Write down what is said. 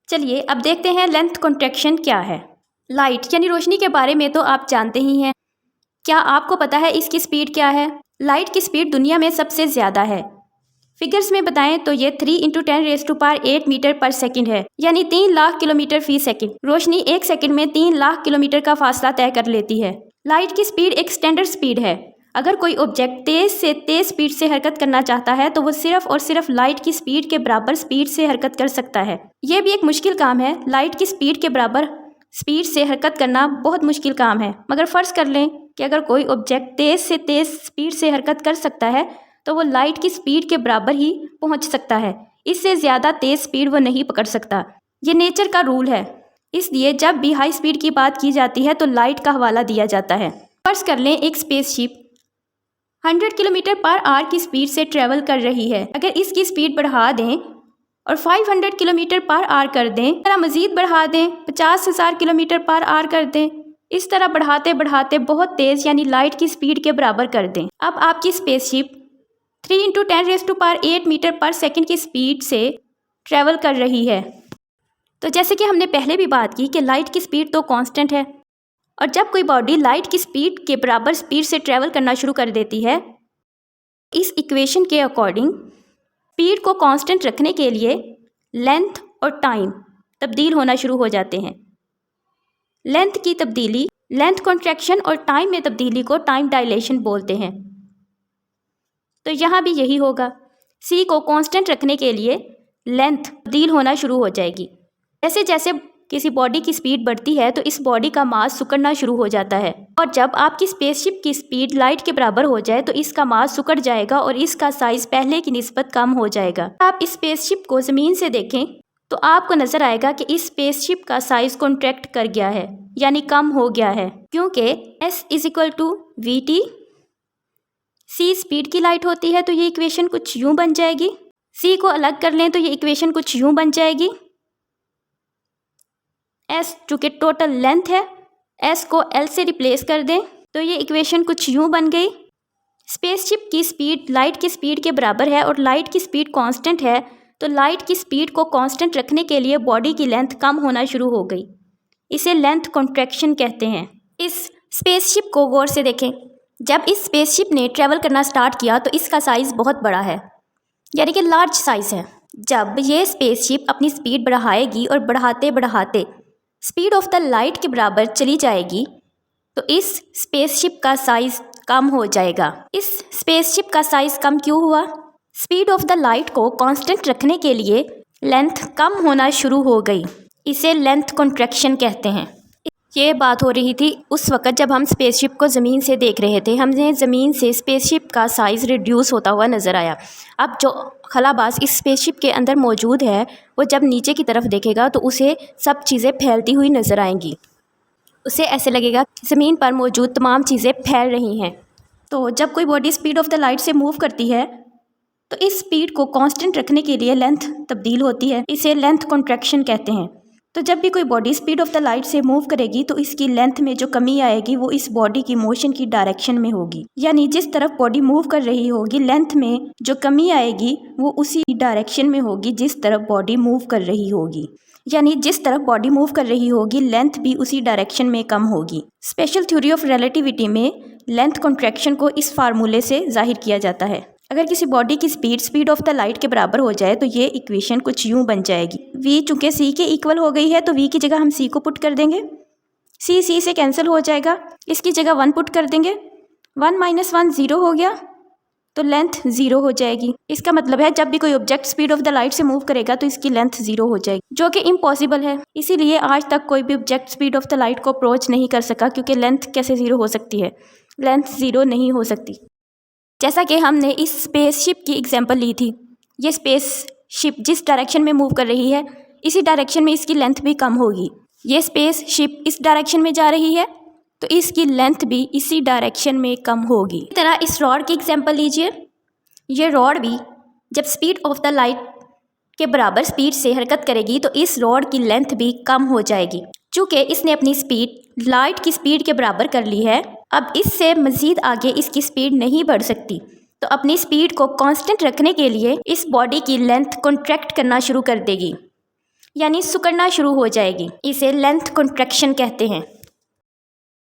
चलिए अब देखते हैं लेंथ कॉन्ट्रैक्शन क्या है। लाइट यानी रोशनी के बारे में तो आप जानते ही हैं। क्या आपको पता है इसकी स्पीड क्या है? लाइट की स्पीड दुनिया में सबसे ज़्यादा है। फिगर्स में बताएं तो ये 3 × 10⁸ मीटर पर सेकंड है, यानी 3 लाख किलोमीटर फी सेकंड। रोशनी 1 सेकंड में 3 लाख किलोमीटर का फासला तय कर लेती है। लाइट की स्पीड एक स्टैंडर्ड स्पीड है। अगर कोई ऑब्जेक्ट तेज से तेज स्पीड से हरकत करना चाहता है तो वो सिर्फ और सिर्फ लाइट की स्पीड के बराबर स्पीड से हरकत कर सकता है। ये भी एक मुश्किल काम है। लाइट की स्पीड के बराबर स्पीड से हरकत करना बहुत मुश्किल काम है। मगर फ़र्ज़ कर लें कि अगर कोई ऑब्जेक्ट तेज़ से तेज़ स्पीड से हरकत कर सकता है तो वो लाइट की स्पीड के बराबर ही पहुंच सकता है। इससे ज़्यादा तेज़ स्पीड वो नहीं पकड़ सकता। ये नेचर का रूल है। इसलिए जब भी हाई स्पीड की बात की जाती है तो लाइट का हवाला दिया जाता है। फ़र्ज़ कर लें एक स्पेसशिप 100 km/h की स्पीड से ट्रैवल कर रही है। अगर इसकी स्पीड बढ़ा दें और 500 km/h कर दें, तरह मज़ीद बढ़ा दें 50,000 km/h कर दें, इस तरह बढ़ाते बढ़ाते बहुत तेज़ यानी लाइट की स्पीड के बराबर कर दें। अब आपकी स्पेसशिप 3 × 10⁸ मीटर पर सेकंड की स्पीड से ट्रैवल कर रही है। तो जैसे कि हमने पहले भी बात की कि लाइट की स्पीड तो कांस्टेंट है, और जब कोई बॉडी लाइट की स्पीड के बराबर स्पीड से ट्रैवल करना शुरू कर देती है, इस इक्वेशन के अकॉर्डिंग स्पीड को कांस्टेंट रखने के लिए लेंथ और टाइम तब्दील होना शुरू हो जाते हैं। लेंथ की तब्दीली, लेंथ कॉन्ट्रैक्शन और टाइम में तब्दीली को टाइम डायलेशन बोलते हैं। तो यहाँ भी यही होगा। सी को कांस्टेंट रखने के लिए लेंथ तब्दील होना शुरू हो जाएगी। जैसे जैसे किसी बॉडी की स्पीड बढ़ती है तो इस बॉडी का मास सिकुड़ना शुरू हो जाता है, और जब आपकी स्पेसशिप की स्पीड लाइट के बराबर हो जाए तो इसका मास सिकुड़ जाएगा और इसका साइज पहले की निस्बत कम हो जाएगा। आप इस स्पेसशिप को ज़मीन से देखें तो आपको नज़र आएगा कि इस स्पेसशिप का साइज कॉन्ट्रैक्ट कर गया है, यानी कम हो गया है, क्योंकि S = VT। सी स्पीड की लाइट होती है तो ये इक्वेशन कुछ यूँ बन जाएगी। सी को अलग कर लें तो ये इक्वेशन कुछ यूँ बन जाएगी। एस चूँकि टोटल लेंथ है, एस को एल से रिप्लेस कर दें तो ये इक्वेशन कुछ यूँ बन गई। स्पेसशिप की स्पीड लाइट की स्पीड के बराबर है और लाइट की स्पीड कांस्टेंट है, तो लाइट की स्पीड को कांस्टेंट रखने के लिए बॉडी की लेंथ कम होना शुरू हो गई। इसे लेंथ कॉन्ट्रैक्शन कहते हैं। इस स्पेसशिप को गौर से देखें। जब इस स्पेसशिप ने ट्रैवल करना स्टार्ट किया तो इसका साइज़ बहुत बड़ा है, यानी कि लार्ज साइज़ है। जब ये स्पेसशिप अपनी स्पीड बढ़ाएगी और बढ़ाते बढ़ाते स्पीड ऑफ द लाइट के बराबर चली जाएगी तो इस स्पेसशिप का साइज़ कम हो जाएगा। इस स्पेसशिप का साइज़ कम क्यों हुआ? स्पीड ऑफ द लाइट को कांस्टेंट रखने के लिए लेंथ कम होना शुरू हो गई। इसे लेंथ कॉन्ट्रैक्शन कहते हैं। ये बात हो रही थी उस वक़्त जब हम स्पेसशिप को ज़मीन से देख रहे थे। हमने ज़मीन से स्पेसशिप का साइज़ रिड्यूस होता हुआ नज़र आया। अब जो खलाबाज इस स्पेसशिप के अंदर मौजूद है वो जब नीचे की तरफ देखेगा तो उसे सब चीज़ें फैलती हुई नज़र आएंगी। उसे ऐसे लगेगा कि ज़मीन पर मौजूद तमाम चीज़ें फैल रही हैं। तो जब कोई body speed of the light से मूव करती है तो इस स्पीड को कांस्टेंट रखने के लिए लेंथ तब्दील होती है। इसे लेंथ कॉन्ट्रैक्शन कहते हैं। तो जब भी कोई body speed of the light से मूव करेगी तो इसकी लेंथ में जो कमी आएगी वो इस बॉडी की मोशन की डायरेक्शन में होगी, यानी जिस तरफ बॉडी मूव कर रही होगी लेंथ में जो कमी आएगी वो उसी डायरेक्शन में होगी जिस तरफ बॉडी मूव कर रही होगी, यानी जिस तरफ बॉडी मूव कर रही होगी लेंथ भी उसी डायरेक्शन में कम होगी। स्पेशल थ्योरी ऑफ रिलेटिविटी में लेंथ कॉन्ट्रैक्शन को इस फार्मूले से जाहिर किया जाता है। अगर किसी बॉडी की स्पीड ऑफ द लाइट के बराबर हो जाए तो ये इक्वेशन कुछ यूँ बन जाएगी। v चूँकि c के इक्वल हो गई है तो v की जगह हम c को पुट कर देंगे। c से कैंसिल हो जाएगा। इसकी जगह 1 पुट कर देंगे। 1 - 1 0 हो गया तो लेंथ 0 हो जाएगी। इसका मतलब है जब भी कोई object speed of the light से मूव करेगा तो इसकी लेंथ 0 हो जाएगी, जो कि इम्पॉसिबल है। इसीलिए आज तक कोई भी object speed of the light को अप्रोच नहीं कर सका, क्योंकि लेंथ कैसे 0 हो सकती है? लेंथ 0 नहीं हो सकती। जैसा कि हमने इस स्पेसशिप की एग्जांपल ली थी, ये स्पेसशिप जिस डायरेक्शन में मूव कर रही है इसी डायरेक्शन में इसकी लेंथ भी कम होगी। ये स्पेसशिप इस डायरेक्शन में जा रही है तो इसकी लेंथ भी इसी डायरेक्शन में कम होगी। इस तरह इस रॉड की एग्जांपल लीजिए। ये रॉड भी जब स्पीड ऑफ द लाइट के बराबर स्पीड से हरकत करेगी तो इस रॉड की लेंथ भी कम हो जाएगी। चूँकि इसने अपनी स्पीड लाइट की स्पीड के बराबर कर ली है, अब इससे मज़ीद आगे इसकी स्पीड नहीं बढ़ सकती, तो अपनी स्पीड को कांस्टेंट रखने के लिए इस बॉडी की लेंथ कॉन्ट्रैक्ट करना शुरू कर देगी। यानी सिकुड़ना शुरू हो जाएगी। इसे लेंथ कॉन्ट्रैक्शन कहते हैं।